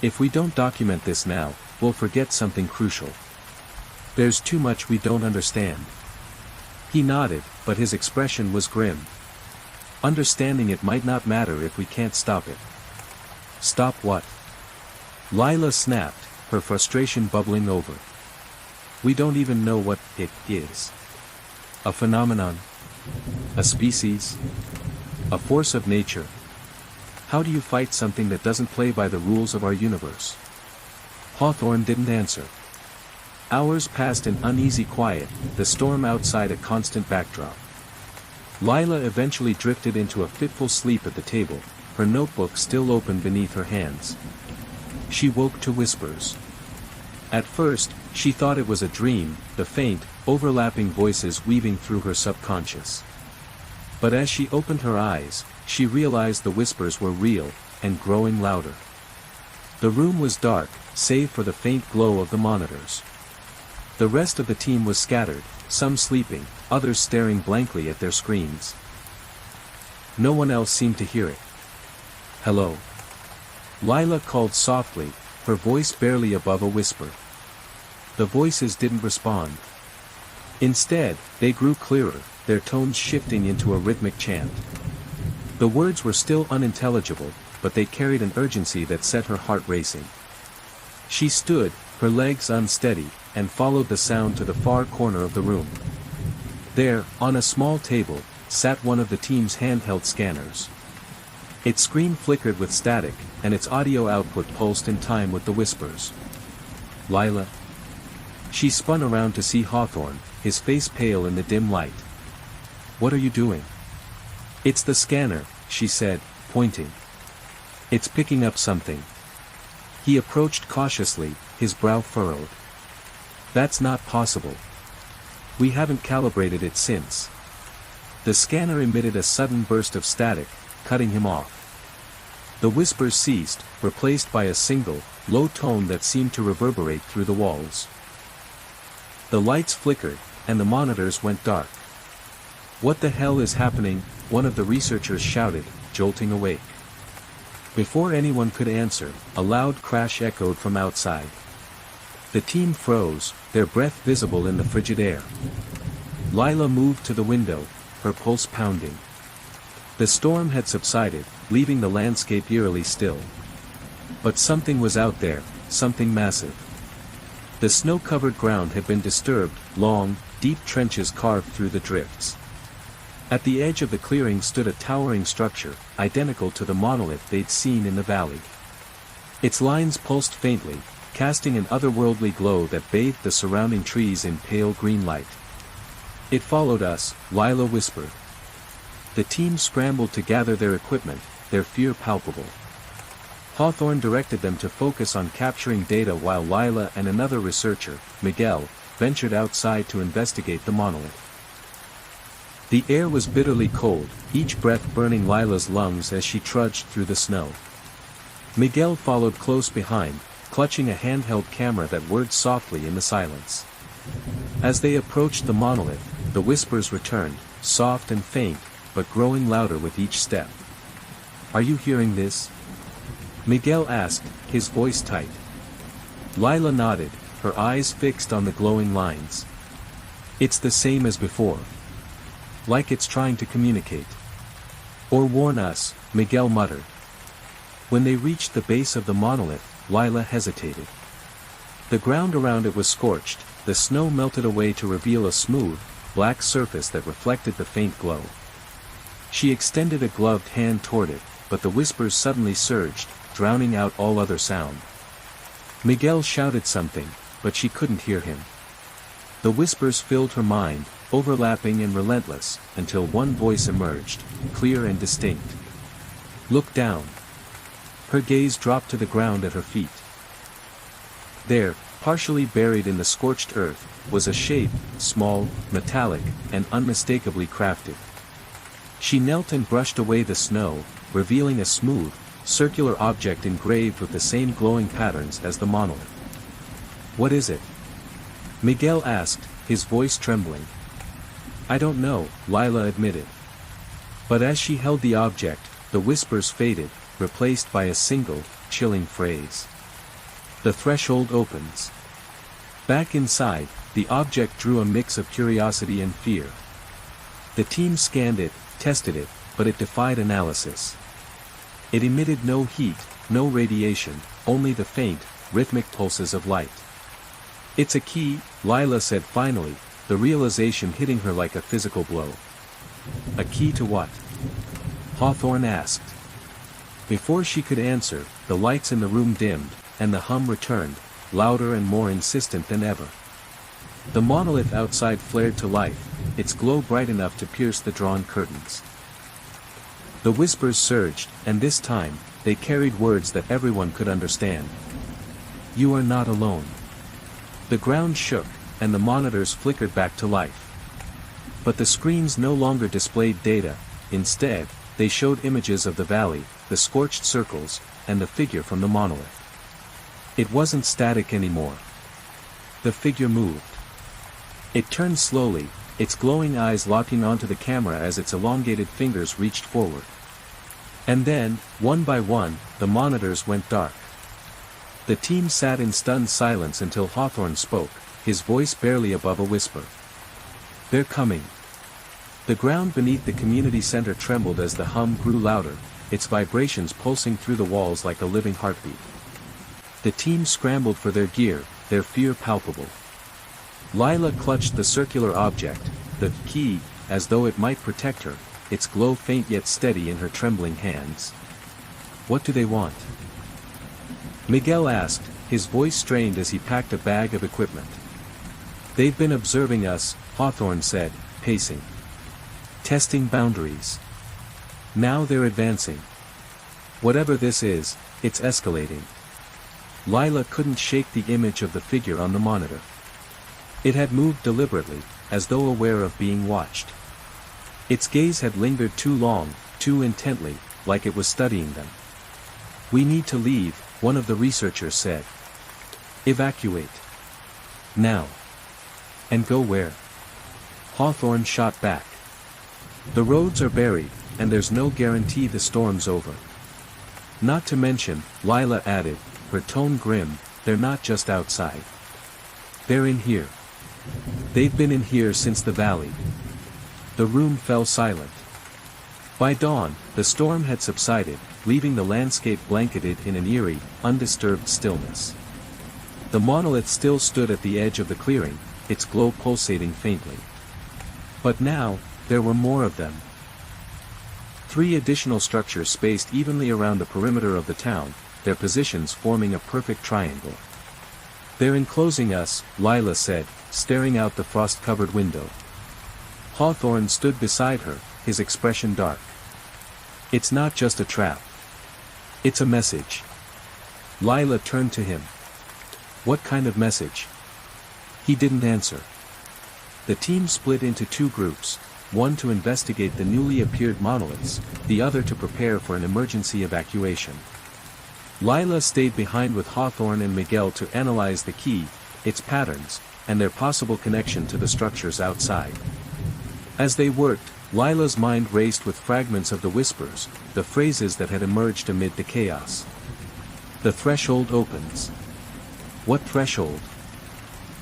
"If we don't document this now, we'll forget something crucial. There's too much we don't understand." He nodded, but his expression was grim. "Understanding it might not matter if we can't stop it." "Stop what?" Lila snapped, her frustration bubbling over. We don't even know what it is. A phenomenon? A species? A force of nature? How do you fight something that doesn't play by the rules of our universe? Hawthorne didn't answer. Hours passed in uneasy quiet, the storm outside a constant backdrop. Lila eventually drifted into a fitful sleep at the table, her notebook still open beneath her hands. She woke to whispers. At first, she thought it was a dream, the faint, overlapping voices weaving through her subconscious. But as she opened her eyes, she realized the whispers were real, and growing louder. The room was dark, save for the faint glow of the monitors. The rest of the team was scattered, some sleeping, others staring blankly at their screens. No one else seemed to hear it. "Hello?" Lila called softly, her voice barely above a whisper. The voices didn't respond. Instead, they grew clearer, their tones shifting into a rhythmic chant. The words were still unintelligible, but they carried an urgency that set her heart racing. She stood, her legs unsteady, and followed the sound to the far corner of the room. There, on a small table, sat one of the team's handheld scanners. Its screen flickered with static, and its audio output pulsed in time with the whispers. "Lila?" She spun around to see Hawthorne, his face pale in the dim light. "What are you doing?" "It's the scanner," she said, pointing. "It's picking up something." He approached cautiously, his brow furrowed. "That's not possible. We haven't calibrated it since." The scanner emitted a sudden burst of static, cutting him off. The whispers ceased, replaced by a single, low tone that seemed to reverberate through the walls. The lights flickered, and the monitors went dark. "What the hell is happening?" one of the researchers shouted, jolting awake. Before anyone could answer, a loud crash echoed from outside. The team froze, their breath visible in the frigid air. Lila moved to the window, her pulse pounding. The storm had subsided, leaving the landscape eerily still. But something was out there, something massive. The snow-covered ground had been disturbed, long, deep trenches carved through the drifts. At the edge of the clearing stood a towering structure, identical to the monolith they'd seen in the valley. Its lines pulsed faintly, casting an otherworldly glow that bathed the surrounding trees in pale green light. "It followed us," Lila whispered. The team scrambled to gather their equipment, their fear palpable. Hawthorne directed them to focus on capturing data while Lila and another researcher, Miguel, ventured outside to investigate the monolith. The air was bitterly cold, each breath burning Lila's lungs as she trudged through the snow. Miguel followed close behind, clutching a handheld camera that whirred softly in the silence. As they approached the monolith, the whispers returned, soft and faint, but growing louder with each step. "Are you hearing this?" Miguel asked, his voice tight. Lila nodded, her eyes fixed on the glowing lines. "It's the same as before. Like it's trying to communicate. Or warn us," Miguel muttered. When they reached the base of the monolith, Lila hesitated. The ground around it was scorched, the snow melted away to reveal a smooth, black surface that reflected the faint glow. She extended a gloved hand toward it, but the whispers suddenly surged, drowning out all other sound. Miguel shouted something, but she couldn't hear him. The whispers filled her mind, overlapping and relentless, until one voice emerged, clear and distinct. "Look down." Her gaze dropped to the ground at her feet. There, partially buried in the scorched earth, was a shape, small, metallic, and unmistakably crafted. She knelt and brushed away the snow, revealing a smooth, circular object engraved with the same glowing patterns as the monolith. "What is it?" Miguel asked, his voice trembling. "I don't know," Lila admitted. But as she held the object, the whispers faded, replaced by a single, chilling phrase. "The threshold opens." Back inside, the object drew a mix of curiosity and fear. The team scanned it, tested it, but it defied analysis. It emitted no heat, no radiation, only the faint, rhythmic pulses of light. It's a key, Lila said finally, the realization hitting her like a physical blow. A key to what? Hawthorne asked. Before she could answer, the lights in the room dimmed, and the hum returned, louder and more insistent than ever. The monolith outside flared to life, its glow bright enough to pierce the drawn curtains. The whispers surged, and this time, they carried words that everyone could understand. You are not alone. The ground shook, and the monitors flickered back to life. But the screens no longer displayed data, instead, they showed images of the valley, the scorched circles, and the figure from the monolith. It wasn't static anymore. The figure moved. It turned slowly, its glowing eyes locking onto the camera as its elongated fingers reached forward. And then, one by one, the monitors went dark. The team sat in stunned silence until Hawthorne spoke, his voice barely above a whisper. They're coming. The ground beneath the community center trembled as the hum grew louder, its vibrations pulsing through the walls like a living heartbeat. The team scrambled for their gear, their fear palpable. Lila clutched the circular object, the key, as though it might protect her, its glow faint yet steady in her trembling hands. What do they want? Miguel asked, his voice strained as he packed a bag of equipment. They've been observing us, Hawthorne said, pacing. Testing boundaries. Now they're advancing. Whatever this is, it's escalating. Lila couldn't shake the image of the figure on the monitor. It had moved deliberately, as though aware of being watched. Its gaze had lingered too long, too intently, like it was studying them. We need to leave, one of the researchers said. Evacuate. Now. And go where? Hawthorne shot back. The roads are buried, and there's no guarantee the storm's over. Not to mention, Lila added, her tone grim, they're not just outside. They're in here. They've been in here since the valley. The room fell silent. By dawn, the storm had subsided, leaving the landscape blanketed in an eerie, undisturbed stillness. The monolith still stood at the edge of the clearing, its glow pulsating faintly. But now, there were more of them. 3 additional structures spaced evenly around the perimeter of the town, their positions forming a perfect triangle. They're enclosing us, Lila said, staring out the frost-covered window. Hawthorne stood beside her, his expression dark. It's not just a trap. It's a message. Lila turned to him. What kind of message? He didn't answer. The team split into 2 groups, one to investigate the newly appeared monoliths, the other to prepare for an emergency evacuation. Lila stayed behind with Hawthorne and Miguel to analyze the key, its patterns, and their possible connection to the structures outside. As they worked, Lila's mind raced with fragments of the whispers, the phrases that had emerged amid the chaos. The threshold opens. What threshold?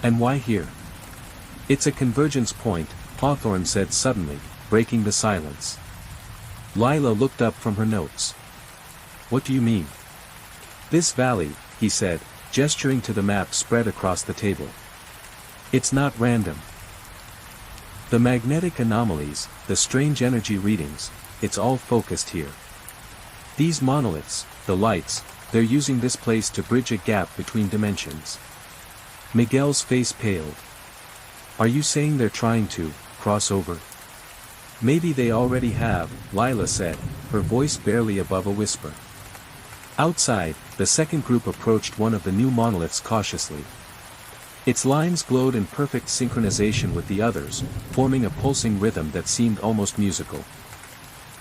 And why here? It's a convergence point, Hawthorne said suddenly, breaking the silence. Lila looked up from her notes. What do you mean? This valley, he said, gesturing to the map spread across the table. It's not random. The magnetic anomalies, the strange energy readings, it's all focused here. These monoliths, the lights, they're using this place to bridge a gap between dimensions. Miguel's face paled. Are you saying they're trying to cross over? Maybe they already have, Lila said, her voice barely above a whisper. Outside, the second group approached one of the new monoliths cautiously. Its lines glowed in perfect synchronization with the others, forming a pulsing rhythm that seemed almost musical.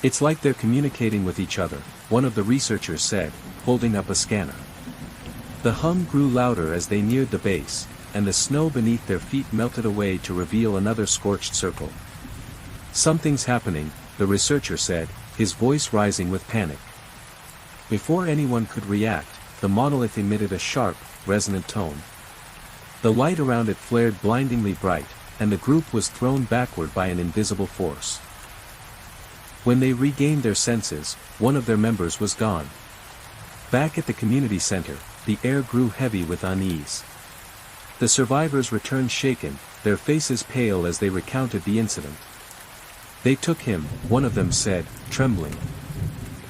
It's like they're communicating with each other, one of the researchers said, holding up a scanner. The hum grew louder as they neared the base, and the snow beneath their feet melted away to reveal another scorched circle. Something's happening, the researcher said, his voice rising with panic. Before anyone could react, the monolith emitted a sharp, resonant tone. The light around it flared blindingly bright, and the group was thrown backward by an invisible force. When they regained their senses, one of their members was gone. Back at the community center, the air grew heavy with unease. The survivors returned shaken, their faces pale as they recounted the incident. "They took him," one of them said, trembling.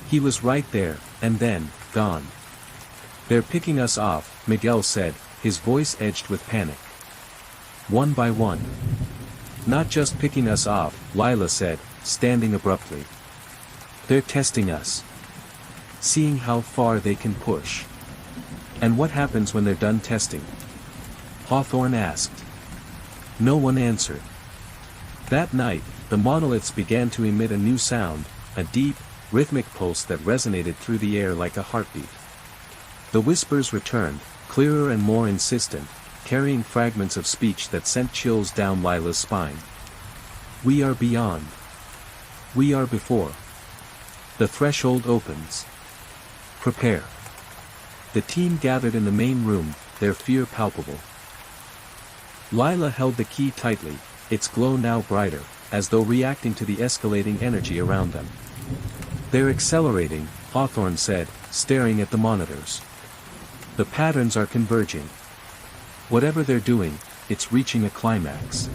"He was right there, and then, gone." "They're picking us off," Miguel said, his voice edged with panic. "One by one." "Not just picking us off," Lila said, standing abruptly. "They're testing us. Seeing how far they can push." "And what happens when they're done testing?" Hawthorne asked. No one answered. That night, the monoliths began to emit a new sound, a deep, rhythmic pulse that resonated through the air like a heartbeat. The whispers returned, clearer and more insistent, carrying fragments of speech that sent chills down Lila's spine. "We are beyond. We are before. The threshold opens. Prepare." The team gathered in the main room, their fear palpable. Lila held the key tightly, its glow now brighter, as though reacting to the escalating energy around them. "They're accelerating," Hawthorne said, staring at the monitors. "The patterns are converging. Whatever they're doing, it's reaching a climax."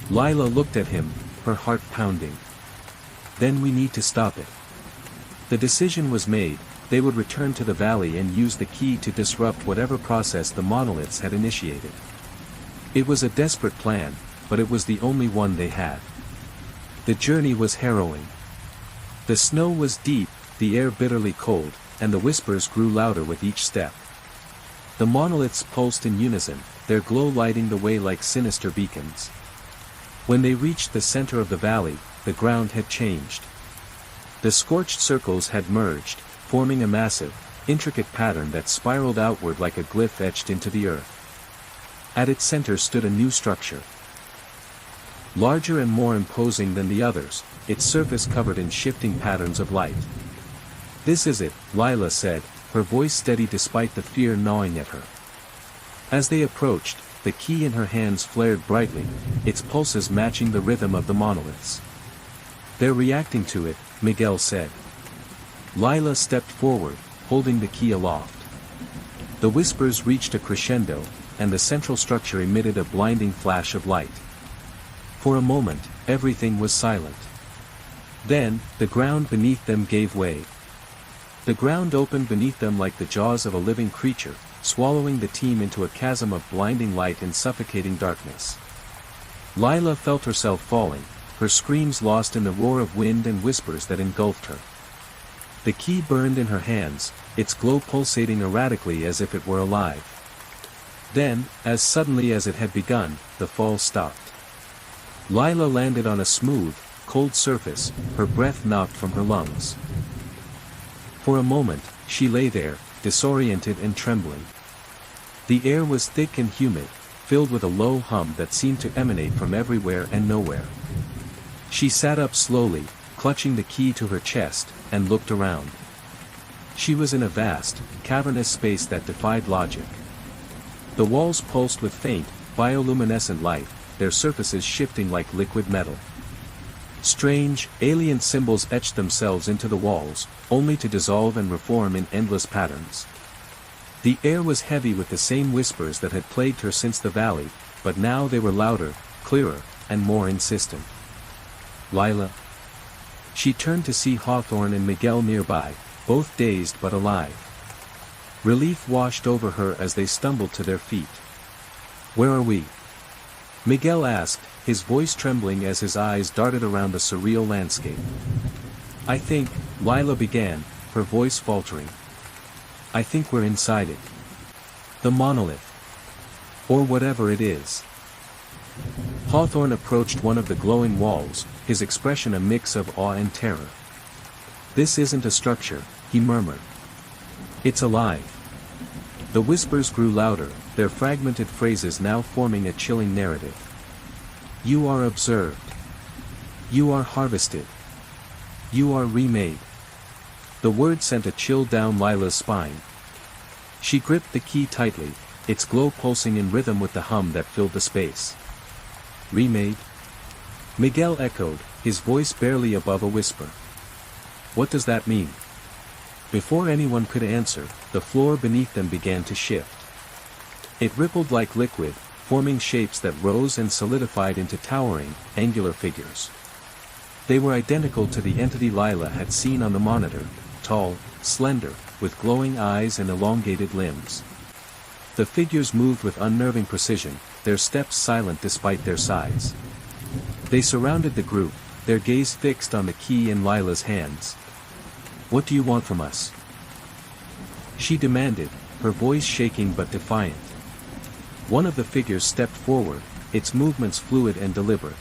Lila looked at him, her heart pounding. "Then we need to stop it." The decision was made, they would return to the valley and use the key to disrupt whatever process the monoliths had initiated. It was a desperate plan, but it was the only one they had. The journey was harrowing. The snow was deep, the air bitterly cold, and the whispers grew louder with each step. The monoliths pulsed in unison, their glow lighting the way like sinister beacons. When they reached the center of the valley, the ground had changed. The scorched circles had merged, forming a massive, intricate pattern that spiraled outward like a glyph etched into the earth. At its center stood a new structure. Larger and more imposing than the others, its surface covered in shifting patterns of light. "This is it," Lila said, her voice steady despite the fear gnawing at her. As they approached, the key in her hands flared brightly, its pulses matching the rhythm of the monoliths. "They're reacting to it," Miguel said. Lila stepped forward, holding the key aloft. The whispers reached a crescendo, and the central structure emitted a blinding flash of light. For a moment, everything was silent. Then, the ground beneath them gave way. The ground opened beneath them like the jaws of a living creature, swallowing the team into a chasm of blinding light and suffocating darkness. Lila felt herself falling, her screams lost in the roar of wind and whispers that engulfed her. The key burned in her hands, its glow pulsating erratically as if it were alive. Then, as suddenly as it had begun, the fall stopped. Lila landed on a smooth, cold surface, her breath knocked from her lungs. For a moment, she lay there, disoriented and trembling. The air was thick and humid, filled with a low hum that seemed to emanate from everywhere and nowhere. She sat up slowly, clutching the key to her chest, and looked around. She was in a vast, cavernous space that defied logic. The walls pulsed with faint, bioluminescent light, their surfaces shifting like liquid metal. Strange, alien symbols etched themselves into the walls, only to dissolve and reform in endless patterns. The air was heavy with the same whispers that had plagued her since the valley, but now they were louder, clearer, and more insistent. "Lila?" She turned to see Hawthorne and Miguel nearby, both dazed but alive. Relief washed over her as they stumbled to their feet. "Where are we?" Miguel asked, his voice trembling as his eyes darted around the surreal landscape. "I think," Lila began, her voice faltering. "I think we're inside it. The monolith. Or whatever it is." Hawthorne approached one of the glowing walls, his expression a mix of awe and terror. "This isn't a structure," he murmured. "It's alive." The whispers grew louder, their fragmented phrases now forming a chilling narrative. "You are observed. You are harvested. You are remade." The word sent a chill down Lila's spine. She gripped the key tightly, its glow pulsing in rhythm with the hum that filled the space. "Remade?" Miguel echoed, his voice barely above a whisper. "What does that mean?" Before anyone could answer, the floor beneath them began to shift. It rippled like liquid, forming shapes that rose and solidified into towering, angular figures. They were identical to the entity Lila had seen on the monitor, tall, slender, with glowing eyes and elongated limbs. The figures moved with unnerving precision, their steps silent despite their size. They surrounded the group, their gaze fixed on the key in Lila's hands. "What do you want from us?" she demanded, her voice shaking but defiant. One of the figures stepped forward, its movements fluid and deliberate.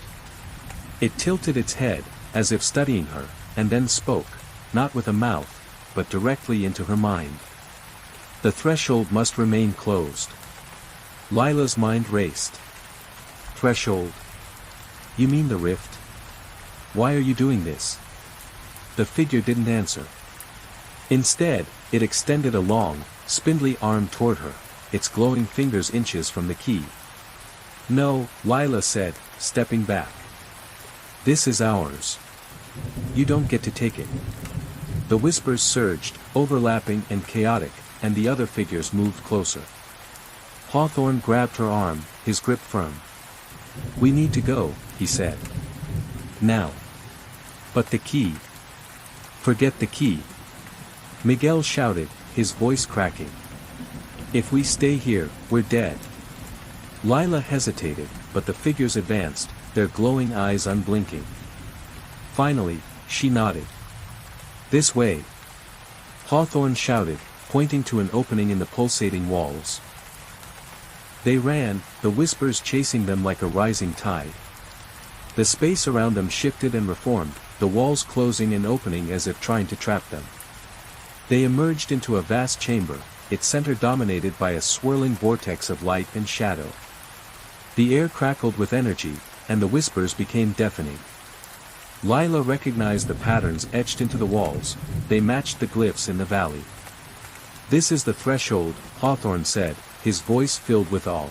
It tilted its head, as if studying her, and then spoke, not with a mouth, but directly into her mind. The threshold must remain closed. Lila's mind raced. Threshold? You mean the rift? Why are you doing this? The figure didn't answer. Instead, it extended a long, spindly arm toward her, its glowing fingers inches from the key. "No," Lila said, stepping back. "This is ours. You don't get to take it." The whispers surged, overlapping and chaotic, and the other figures moved closer. Hawthorne grabbed her arm, his grip firm. "We need to go," he said. "Now." "But the key." "Forget the key," Miguel shouted, his voice cracking. "If we stay here, we're dead." Lila hesitated, but the figures advanced, their glowing eyes unblinking. Finally, she nodded. "This way," Hawthorne shouted, pointing to an opening in the pulsating walls. They ran, the whispers chasing them like a rising tide. The space around them shifted and reformed, the walls closing and opening as if trying to trap them. They emerged into a vast chamber, its center dominated by a swirling vortex of light and shadow. The air crackled with energy, and the whispers became deafening. Lila recognized the patterns etched into the walls, they matched the glyphs in the valley. "This is the threshold," Hawthorne said, his voice filled with awe.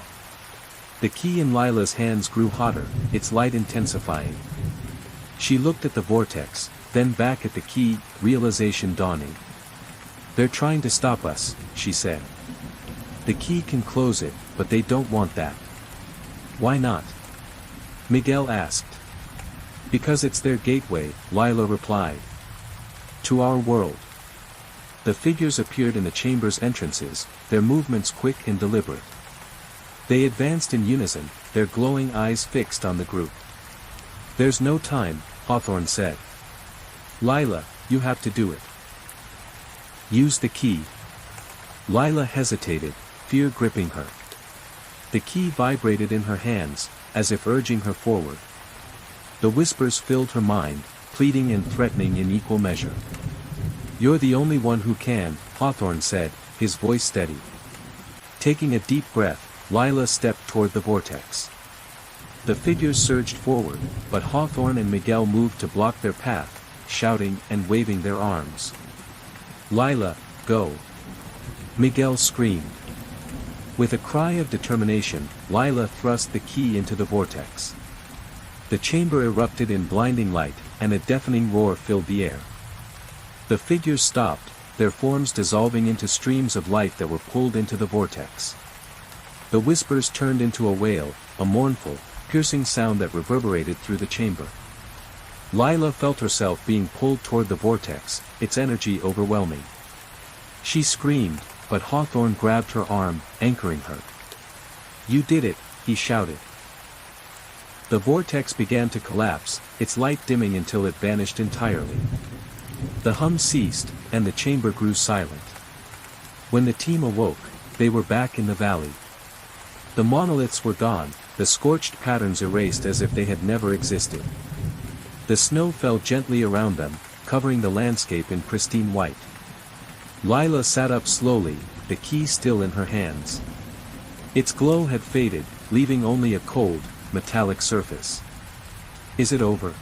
The key in Lila's hands grew hotter, its light intensifying. She looked at the vortex, then back at the key, realization dawning. "They're trying to stop us," she said. "The key can close it, but they don't want that." "Why not?" Miguel asked. "Because it's their gateway," Lila replied. "To our world." The figures appeared in the chamber's entrances, their movements quick and deliberate. They advanced in unison, their glowing eyes fixed on the group. "There's no time," Hawthorne said. "Lila, you have to do it. Use the key." Lila hesitated, fear gripping her. The key vibrated in her hands, as if urging her forward. The whispers filled her mind, pleading and threatening in equal measure. "You're the only one who can," Hawthorne said, his voice steady. Taking a deep breath, Lila stepped toward the vortex. The figures surged forward, but Hawthorne and Miguel moved to block their path, shouting and waving their arms. "Lila, go!" Miguel screamed. With a cry of determination, Lila thrust the key into the vortex. The chamber erupted in blinding light, and a deafening roar filled the air. The figures stopped, their forms dissolving into streams of light that were pulled into the vortex. The whispers turned into a wail, a mournful, piercing sound that reverberated through the chamber. Lila felt herself being pulled toward the vortex, its energy overwhelming. She screamed, but Hawthorne grabbed her arm, anchoring her. "You did it," he shouted. The vortex began to collapse, its light dimming until it vanished entirely. The hum ceased, and the chamber grew silent. When the team awoke, they were back in the valley. The monoliths were gone, the scorched patterns erased as if they had never existed. The snow fell gently around them, covering the landscape in pristine white. Lila sat up slowly, the key still in her hands. Its glow had faded, leaving only a cold, metallic surface. "Is it over?"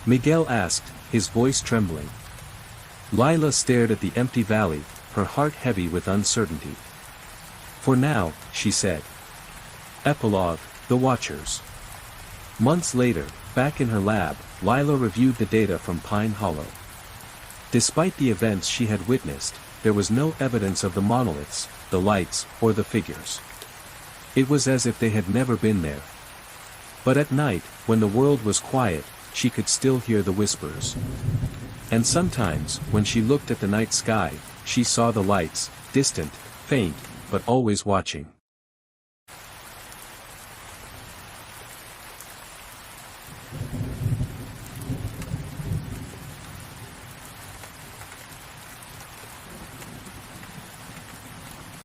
Miguel asked, his voice trembling. Lila stared at the empty valley, her heart heavy with uncertainty. "For now," she said. Epilogue: The Watchers. Months later, back in her lab, Lila reviewed the data from Pine Hollow. Despite the events she had witnessed, there was no evidence of the monoliths, the lights, or the figures. It was as if they had never been there. But at night, when the world was quiet, she could still hear the whispers. And sometimes, when she looked at the night sky, she saw the lights, distant, faint, but always watching.